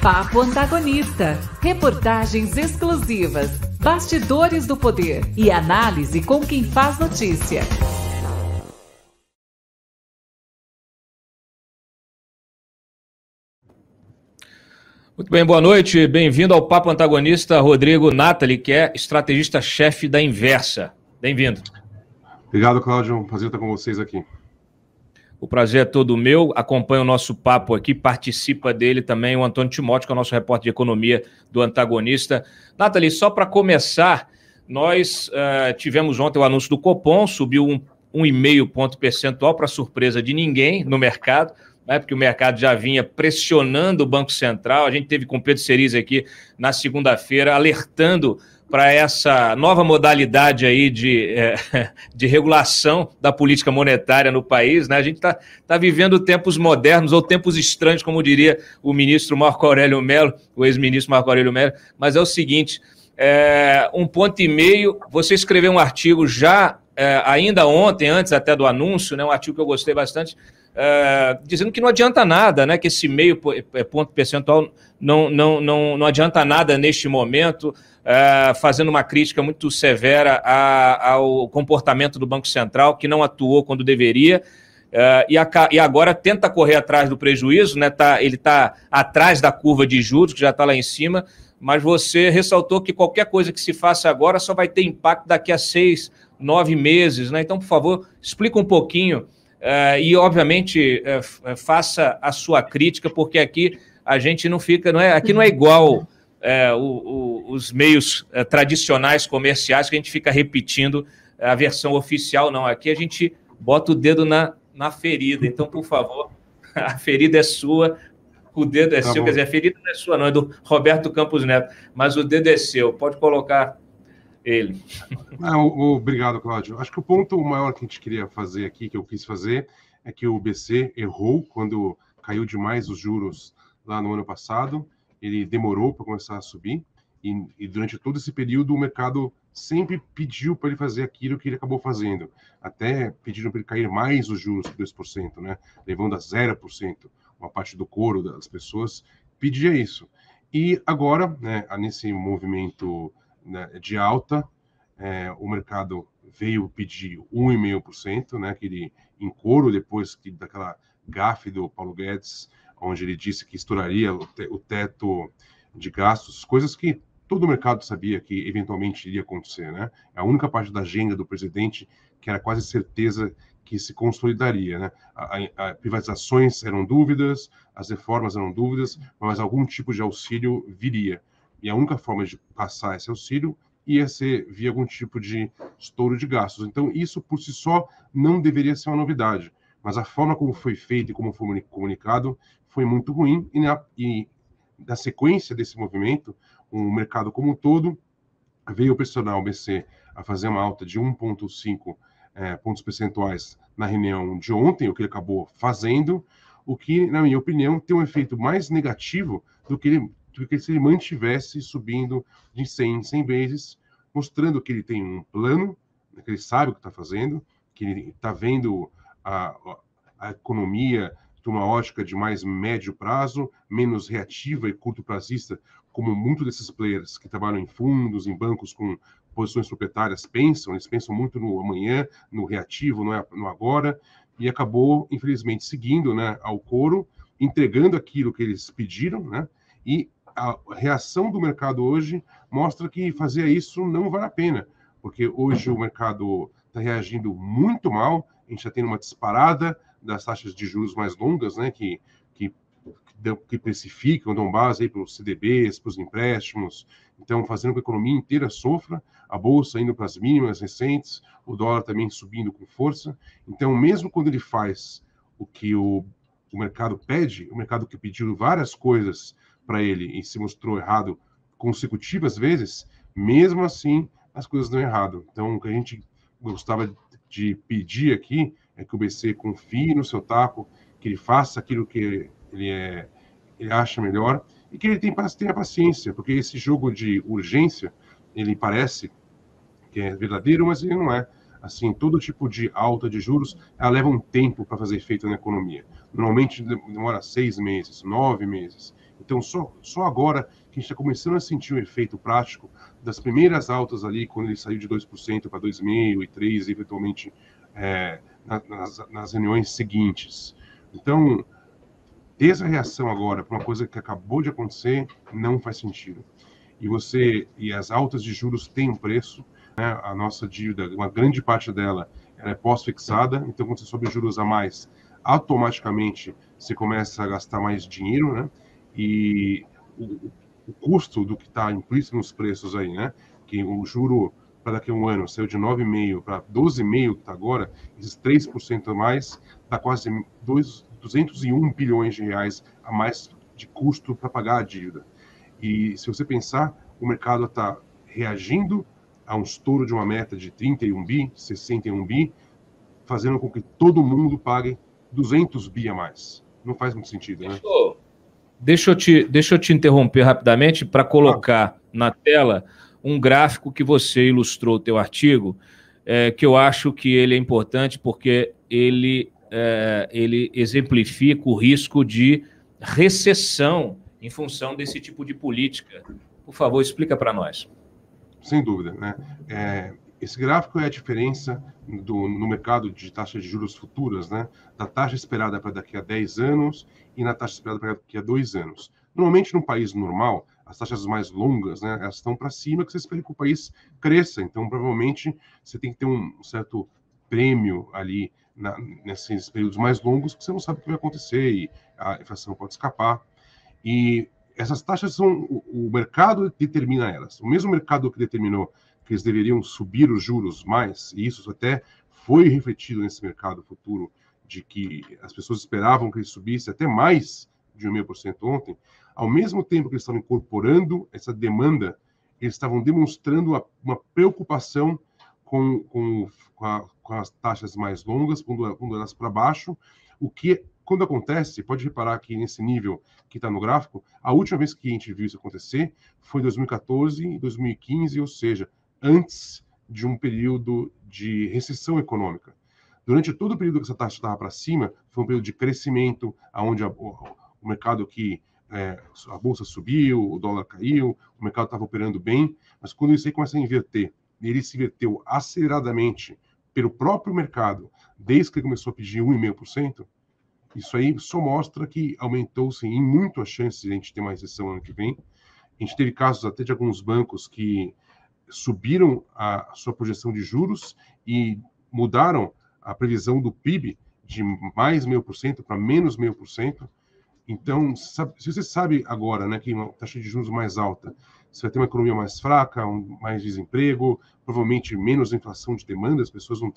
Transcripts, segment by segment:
Papo Antagonista. Reportagens exclusivas, bastidores do poder e análise com quem faz notícia. Muito bem, boa noite. Bem-vindo ao Papo Antagonista, Rodrigo Natali, que é estrategista-chefe da Inversa. Bem-vindo. Obrigado, Cláudio. Prazer estar com vocês aqui. O prazer é todo meu. Acompanha o nosso papo aqui, participa dele também o Antônio Timóteo, que é o nosso repórter de economia do Antagonista. Natali, só para começar, nós tivemos ontem o anúncio do Copom, subiu 1,5 ponto percentual para surpresa de ninguém no mercado, né, porque o mercado já vinha pressionando o Banco Central. A gente teve com o Pedro Cerise aqui na segunda-feira, alertando para essa nova modalidade aí de regulação da política monetária no país, né? A gente tá vivendo tempos modernos ou tempos estranhos, como diria o ministro Marco Aurélio Mello, o ex-ministro Marco Aurélio Mello, mas é o seguinte, 1,5 ponto, você escreveu um artigo já, ainda ontem, antes até do anúncio, né? Um artigo que eu gostei bastante, dizendo que não adianta nada, né? Que esse 0,5 ponto percentual não adianta nada neste momento, fazendo uma crítica muito severa ao comportamento do Banco Central, que não atuou quando deveria, e agora tenta correr atrás do prejuízo, né? Ele está atrás da curva de juros, que já está lá em cima, mas você ressaltou que qualquer coisa que se faça agora só vai ter impacto daqui a 6, 9 meses, né? Então, por favor, explica um pouquinho e, obviamente, faça a sua crítica, porque aqui a gente não fica, aqui não é igual os meios tradicionais comerciais, que a gente fica repetindo a versão oficial, não. Aqui a gente bota o dedo na ferida. Então, por favor, a ferida é sua, o dedo é seu. Quer dizer, a ferida não é sua, não, é do Roberto Campos Neto, mas o dedo é seu. Pode colocar ele. Obrigado, Cláudio. Acho que o ponto maior que a gente queria fazer aqui, que eu quis fazer, é que o BC errou quando caiu demais os juros lá no ano passado. Ele demorou para começar a subir e durante todo esse período o mercado sempre pediu para ele fazer aquilo que ele acabou fazendo. Até pediram para ele cair mais os juros que 2%, né? Levando a 0%. Uma parte do coro das pessoas pedia isso. E agora, né, nesse movimento, né, de alta, o mercado veio pedir 1,5%, né, aquele encoro depois daquela gafe do Paulo Guedes, onde ele disse que estouraria o teto de gastos, coisas que todo o mercado sabia que eventualmente iria acontecer, né? A única parte da agenda do presidente que era quase certeza que se consolidaria, né? As privatizações eram dúvidas, as reformas eram dúvidas, mas algum tipo de auxílio viria. E a única forma de passar esse auxílio ia ser via algum tipo de estouro de gastos. Então, isso por si só não deveria ser uma novidade. Mas a forma como foi feito e como foi comunicado foi muito ruim, e na sequência desse movimento, o mercado como um todo veio pressionar o BC a fazer uma alta de 1,5 pontos percentuais na reunião de ontem, o que ele acabou fazendo, o que, na minha opinião, tem um efeito mais negativo do que se ele mantivesse subindo de 100 em 100 vezes, mostrando que ele tem um plano, que ele sabe o que está fazendo, que ele está vendo a economia de uma ótica de mais médio prazo, menos reativa e curto-prazista, como muitos desses players que trabalham em fundos, em bancos com posições proprietárias pensam. Eles pensam muito no amanhã, no reativo, no agora, e acabou, infelizmente, seguindo, né, ao coro, entregando aquilo que eles pediram, né, e a reação do mercado hoje mostra que fazer isso não vale a pena, porque hoje o mercado está reagindo muito mal. A gente está tendo uma disparada das taxas de juros mais longas, né, que precificam, dão base aí para os CDBs, para os empréstimos, então fazendo com que a economia inteira sofra, a bolsa indo para as mínimas recentes, o dólar também subindo com força. Então, mesmo quando ele faz o que o mercado pede, o mercado que pediu várias coisas para ele e se mostrou errado consecutivas vezes, mesmo assim as coisas dão errado. Então, o que a gente gostava de pedir aqui é que o BC confie no seu taco, que ele faça aquilo que ele acha melhor e que ele tenha paciência, porque esse jogo de urgência, ele parece que é verdadeiro, mas ele não é. Assim, todo tipo de alta de juros, ela leva um tempo para fazer efeito na economia. Normalmente demora 6 meses, 9 meses. Então, só agora que a gente está começando a sentir o efeito prático das primeiras altas ali, quando ele saiu de 2% para 2,5% e 3%, eventualmente nas reuniões seguintes. Então, ter essa reação agora para uma coisa que acabou de acontecer não faz sentido. E as altas de juros têm um preço, né? A nossa dívida, uma grande parte dela, ela é pós-fixada, então quando você sobe juros a mais, automaticamente você começa a gastar mais dinheiro, né? E o custo do que está implícito nos preços aí, né? Que o juro para daqui a um ano saiu de 9,5% para 12,5% que está agora, esses 3% a mais, dá quase 201 bilhões de reais a mais de custo para pagar a dívida. E se você pensar, o mercado está reagindo a um estouro de uma meta de 31 bi, 61 bi, fazendo com que todo mundo pague 200 bi a mais. Não faz muito sentido, né? Deixa eu te interromper rapidamente para colocar na tela um gráfico que você ilustrou o teu artigo, que eu acho que ele é importante porque ele exemplifica o risco de recessão em função desse tipo de política. Por favor, explica para nós. Sem dúvida, né? Esse gráfico é a diferença no mercado de taxa de juros futuras, né? Da taxa esperada para daqui a 10 anos e na taxa esperada para daqui a 2 anos. Normalmente, num país normal, as taxas mais longas, né, elas estão para cima, que você espera que o país cresça. Então, provavelmente, você tem que ter um certo prêmio ali nesses períodos mais longos, que você não sabe o que vai acontecer e a inflação pode escapar. E essas taxas o mercado determina elas. O mesmo mercado que determinou que eles deveriam subir os juros mais, e isso até foi refletido nesse mercado futuro, de que as pessoas esperavam que ele subisse até mais de 1,5% ontem, ao mesmo tempo que eles estavam incorporando essa demanda, eles estavam demonstrando uma preocupação com as taxas mais longas, pondo elas para baixo, o que, quando acontece, pode reparar que nesse nível que está no gráfico, a última vez que a gente viu isso acontecer foi em 2014 e 2015, ou seja, antes de um período de recessão econômica. Durante todo o período que essa taxa estava para cima, foi um período de crescimento, onde o mercado aqui, a bolsa subiu, o dólar caiu, o mercado estava operando bem, mas quando isso aí começa a inverter, e ele se inverteu aceleradamente pelo próprio mercado, desde que ele começou a pedir 1,5%, isso aí só mostra que aumentou-se em muito a chance de a gente ter uma recessão ano que vem. A gente teve casos até de alguns bancos que subiram a sua projeção de juros e mudaram a previsão do PIB de mais 0,5% para menos 0,5%. Então, se você sabe agora, né, que uma taxa de juros mais alta, você vai ter uma economia mais fraca, mais desemprego, provavelmente menos inflação de demanda, as pessoas não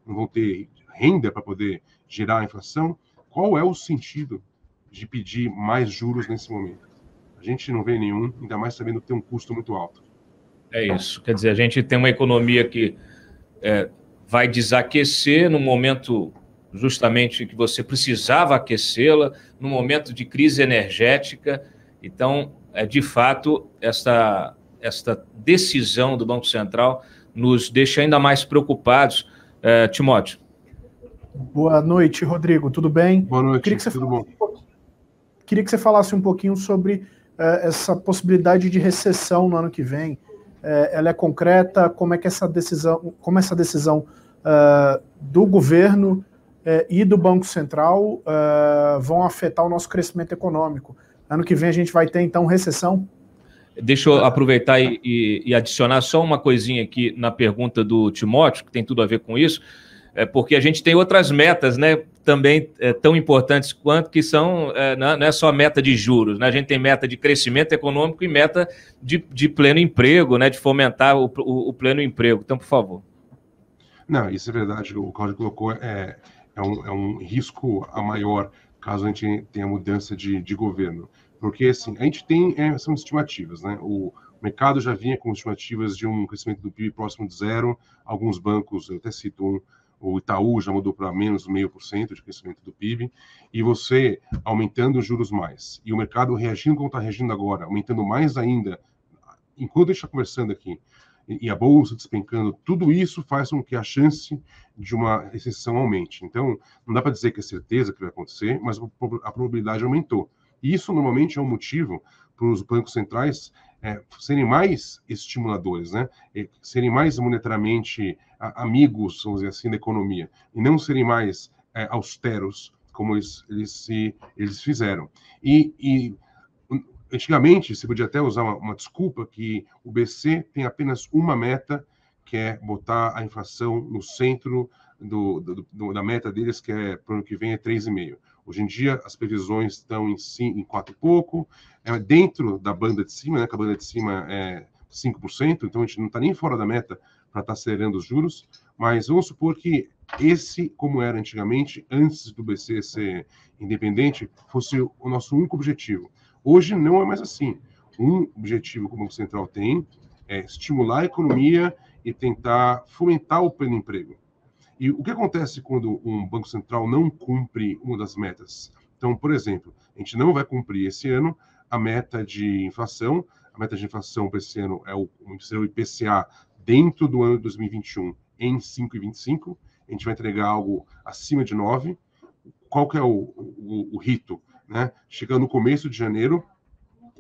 vão ter renda para poder gerar a inflação. Qual é o sentido de pedir mais juros nesse momento? A gente não vê nenhum, ainda mais sabendo que tem um custo muito alto. É isso. Quer dizer, a gente tem uma economia que vai desaquecer no momento justamente que você precisava aquecê-la, no momento de crise energética. Então, de fato, esta decisão do Banco Central nos deixa ainda mais preocupados. Timóteo. Boa noite, Rodrigo. Tudo bem? Boa noite, tudo bom? Queria que você falasse um pouquinho sobre essa possibilidade de recessão no ano que vem. Ela é concreta? Como essa decisão do governo e do Banco Central vão afetar o nosso crescimento econômico? Ano que vem a gente vai ter, então, recessão? Deixa eu aproveitar e adicionar só uma coisinha aqui na pergunta do Timóteo, que tem tudo a ver com isso, porque a gente tem outras metas, né, também tão importantes quanto, que são, não é só meta de juros, né? A gente tem meta de crescimento econômico e meta de pleno emprego, né, de fomentar o pleno emprego. Então, por favor. Não, isso é verdade, o Cláudio colocou, é um risco a maior caso a gente tenha mudança de governo. Porque, assim, a gente tem, são estimativas, né? O mercado já vinha com estimativas de um crescimento do PIB próximo de zero. Alguns bancos, eu até cito o Itaú já mudou para menos 0,5% de crescimento do PIB. E você aumentando os juros mais. E o mercado reagindo como está reagindo agora, aumentando mais ainda, enquanto a gente está conversando aqui, e a bolsa despencando, tudo isso faz com que a chance de uma recessão aumente. Então, não dá para dizer que é certeza que vai acontecer, mas a probabilidade aumentou. E isso normalmente é um motivo para os bancos centrais serem mais estimuladores, né? Serem mais monetariamente amigos, vamos dizer assim, da economia, e não serem mais austeros, como eles fizeram. E antigamente, você podia até usar uma desculpa que o BC tem apenas uma meta, que é botar a inflação no centro da meta deles, que é para o ano que vem é 3,5%. Hoje em dia, as previsões estão em 4 e pouco, dentro da banda de cima, né, que a banda de cima é 5%, então a gente não está nem fora da meta para estar acelerando os juros, mas vamos supor que esse, como era antigamente, antes do BC ser independente, fosse o nosso único objetivo. Hoje não é mais assim. Um objetivo que o Banco Central tem é estimular a economia e tentar fomentar o pleno emprego. E o que acontece quando um Banco Central não cumpre uma das metas? Então, por exemplo, a gente não vai cumprir esse ano a meta de inflação. A meta de inflação para esse ano é o IPCA dentro do ano de 2021 em 5,25. A gente vai entregar algo acima de 9. Qual que é o rito? Né? Chegando no começo de janeiro,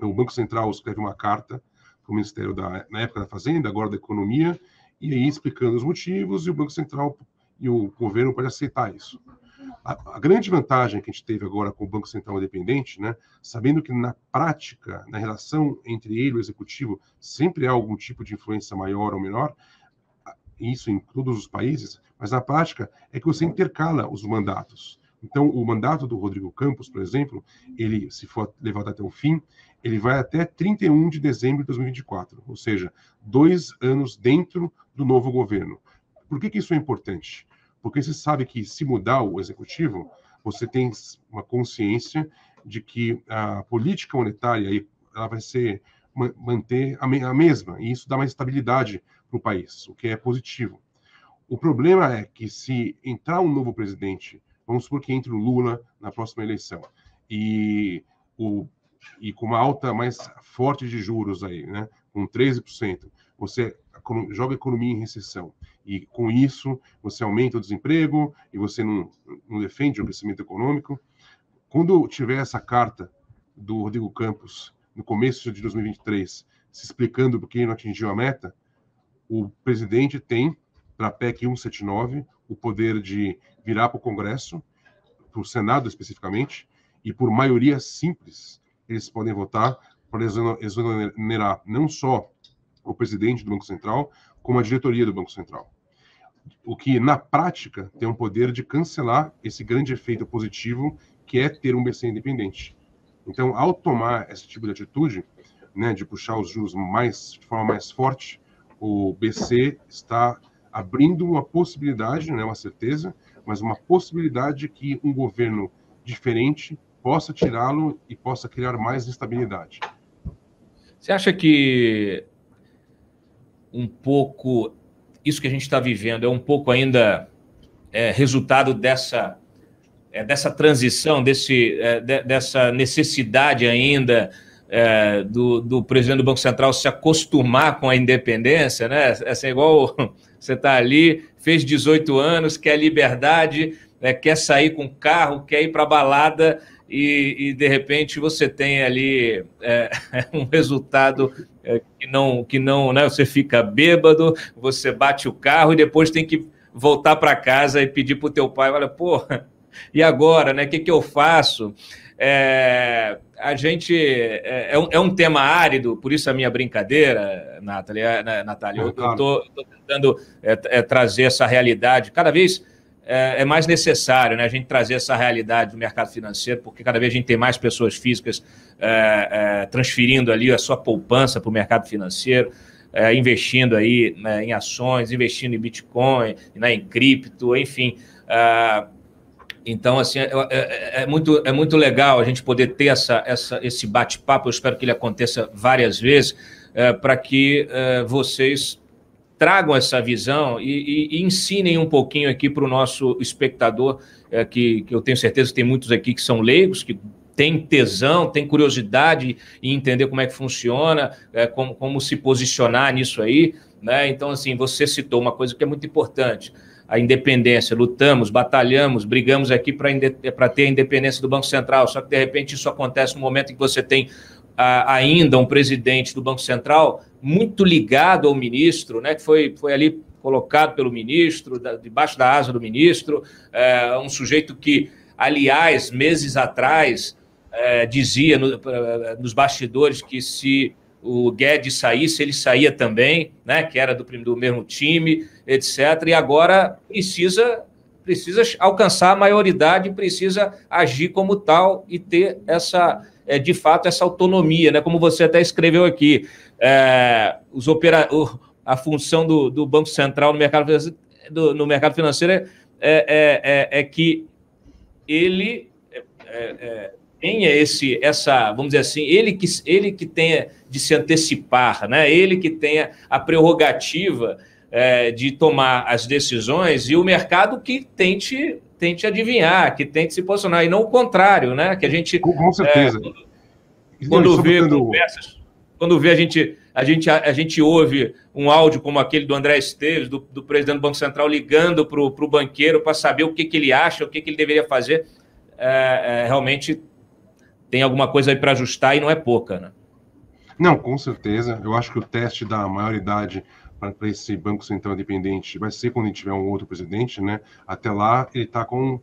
o Banco Central escreve uma carta para o Ministério na época da Fazenda, agora da Economia, e aí explicando os motivos, e o Banco Central e o governo podem aceitar isso. A grande vantagem que a gente teve agora com o Banco Central independente, né, sabendo que na prática, na relação entre ele e o Executivo, sempre há algum tipo de influência maior ou menor, isso em todos os países, mas na prática é que você intercala os mandatos. Então, o mandato do Rodrigo Campos, por exemplo, ele, se for levado até o fim, ele vai até 31 de dezembro de 2024, ou seja, 2 anos dentro do novo governo. Por que isso é importante? Porque você sabe que, se mudar o executivo, você tem uma consciência de que a política monetária ela vai manter a mesma, e isso dá mais estabilidade para o país, o que é positivo. O problema é que, se entrar um novo presidente, vamos supor que entre o Lula na próxima eleição, e com uma alta mais forte de juros aí, né, com 13%, você joga a economia em recessão. E com isso, você aumenta o desemprego e você não defende o crescimento econômico. Quando tiver essa carta do Rodrigo Campos, no começo de 2023, se explicando por que não atingiu a meta, o presidente tem, para a PEC 179, o poder de virar para o Congresso, para o Senado especificamente, e por maioria simples, eles podem votar para exonerar não só o presidente do Banco Central, como a diretoria do Banco Central. O que, na prática, tem um poder de cancelar esse grande efeito positivo que é ter um BC independente. Então, ao tomar esse tipo de atitude, né, de puxar os juros de forma mais forte, o BC está abrindo uma possibilidade, não é uma certeza, mas uma possibilidade de que um governo diferente possa tirá-lo e possa criar mais instabilidade. Você acha que um pouco isso que a gente está vivendo é um pouco ainda resultado dessa transição, dessa necessidade ainda do presidente do Banco Central se acostumar com a independência, né? Assim, igual você está ali, fez 18 anos, quer liberdade, quer sair com carro, quer ir para a balada e de repente você tem ali um resultado que não, né? Você fica bêbado, você bate o carro e depois tem que voltar para casa e pedir para o teu pai, olha, pô, e agora, né? O que eu faço? A gente é um tema árido, por isso a minha brincadeira, Natália. Eu estou tentando trazer essa realidade. Cada vez é mais necessário, né, a gente trazer essa realidade do mercado financeiro, porque cada vez a gente tem mais pessoas físicas transferindo ali a sua poupança para o mercado financeiro, investindo aí, né, em ações, investindo em Bitcoin, né, em cripto, enfim. Então, assim, é muito legal a gente poder ter esse bate-papo. Eu espero que ele aconteça várias vezes, para que vocês tragam essa visão e ensinem um pouquinho aqui para o nosso espectador, que eu tenho certeza que tem muitos aqui que são leigos, que têm tesão, têm curiosidade em entender como é que funciona, como se posicionar nisso aí, né? Então, assim, você citou uma coisa que é muito importante. a independência, lutamos, batalhamos, brigamos aqui para ter a independência do Banco Central, só que de repente isso acontece no momento em que você tem ainda um presidente do Banco Central muito ligado ao ministro, né, que foi ali colocado pelo ministro, debaixo da asa do ministro, um sujeito que, aliás, meses atrás, dizia nos bastidores que se o Guedes saísse, ele saía também, né, que era do mesmo time, etc. E agora precisa alcançar a maioridade, precisa agir como tal e ter de fato essa autonomia, né, como você até escreveu aqui. A função do Banco Central no mercado financeiro é que ele tenha vamos dizer assim, ele que tenha de se antecipar, né? Ele que tenha a prerrogativa de tomar as decisões e o mercado que tente adivinhar, que tente se posicionar, e não o contrário, né? Que a gente... Com certeza. Quando vê conversas, a gente ouve um áudio como aquele do André Esteves, do presidente do Banco Central, ligando para o banqueiro para saber o que ele acha, o que ele deveria fazer. Realmente tem alguma coisa aí para ajustar e não é pouca, né? Não, com certeza. Eu acho que o teste da maioridade para esse Banco Central independente vai ser quando a gente tiver um outro presidente, né? Até lá, ele está com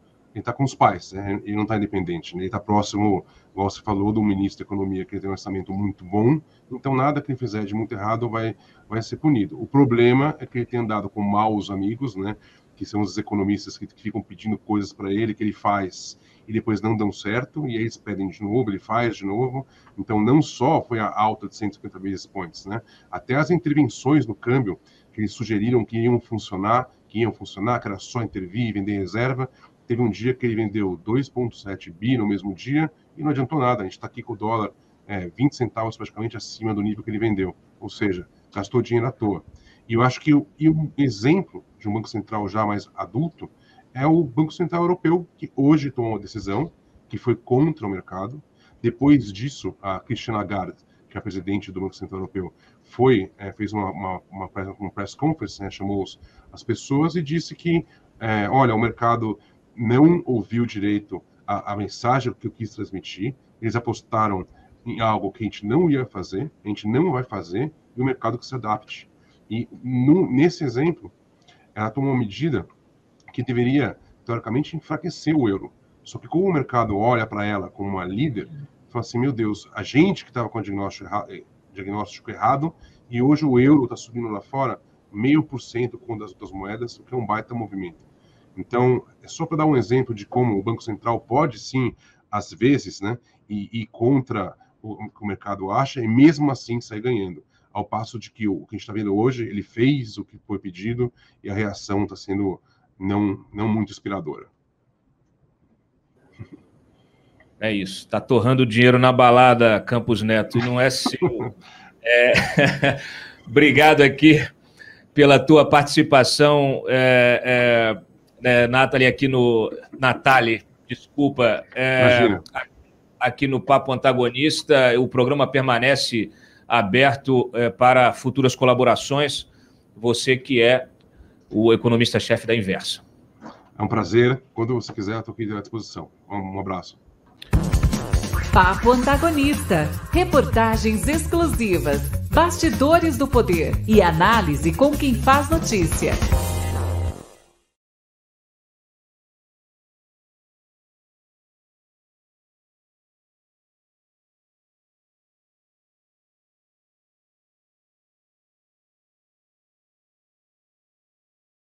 os pais, né? Ele não está independente, né? Ele está próximo, igual você falou, do ministro da Economia, que ele tem um orçamento muito bom, então nada que ele fizer de muito errado vai ser punido. O problema é que ele tem andado com maus amigos, né? Que são os economistas que ficam pedindo coisas para ele, que ele faz e depois não dão certo, e aí eles pedem de novo, ele faz de novo. Então, não só foi a alta de 150 basis points, né? Até as intervenções no câmbio, que eles sugeriram que iam funcionar, que era só intervir e vender reserva. Teve um dia que ele vendeu 2,7 bi no mesmo dia e não adiantou nada. A gente está aqui com o dólar 20 centavos praticamente acima do nível que ele vendeu. Ou seja, gastou dinheiro à toa. E eu acho que um exemplo de um Banco Central já mais adulto é o Banco Central Europeu, que hoje tomou uma decisão que foi contra o mercado. Depois disso, a Christine Lagarde, que é a presidente do Banco Central Europeu, fez uma press conference, né, chamou as pessoas e disse que, olha, o mercado não ouviu direito a mensagem que eu quis transmitir, eles apostaram em algo que a gente não ia fazer, a gente não vai fazer, e o mercado que se adapte. E nesse exemplo, ela tomou uma medida que deveria, teoricamente, enfraquecer o euro. Só que como o mercado olha para ela como uma líder, fala assim, meu Deus, a gente que estava com o diagnóstico errado, e hoje o euro está subindo lá fora 0,5% com das outras moedas, o que é um baita movimento. Então, é só para dar um exemplo de como o Banco Central pode, sim, às vezes, né, ir contra o que o mercado acha, e mesmo assim sair ganhando. Ao passo de que o que a gente está vendo hoje, ele fez o que foi pedido, e a reação está sendo não muito inspiradora. É isso, está torrando dinheiro na balada, Campos Neto, e não é seu. Obrigado aqui pela tua participação, Nathalie, desculpa, aqui no Papo Antagonista. O programa permanece aberto para futuras colaborações, você que é o economista-chefe da Inversa. É um prazer, quando você quiser, eu estou aqui à disposição. Um abraço. Papo Antagonista, reportagens exclusivas, bastidores do poder e análise com quem faz notícia.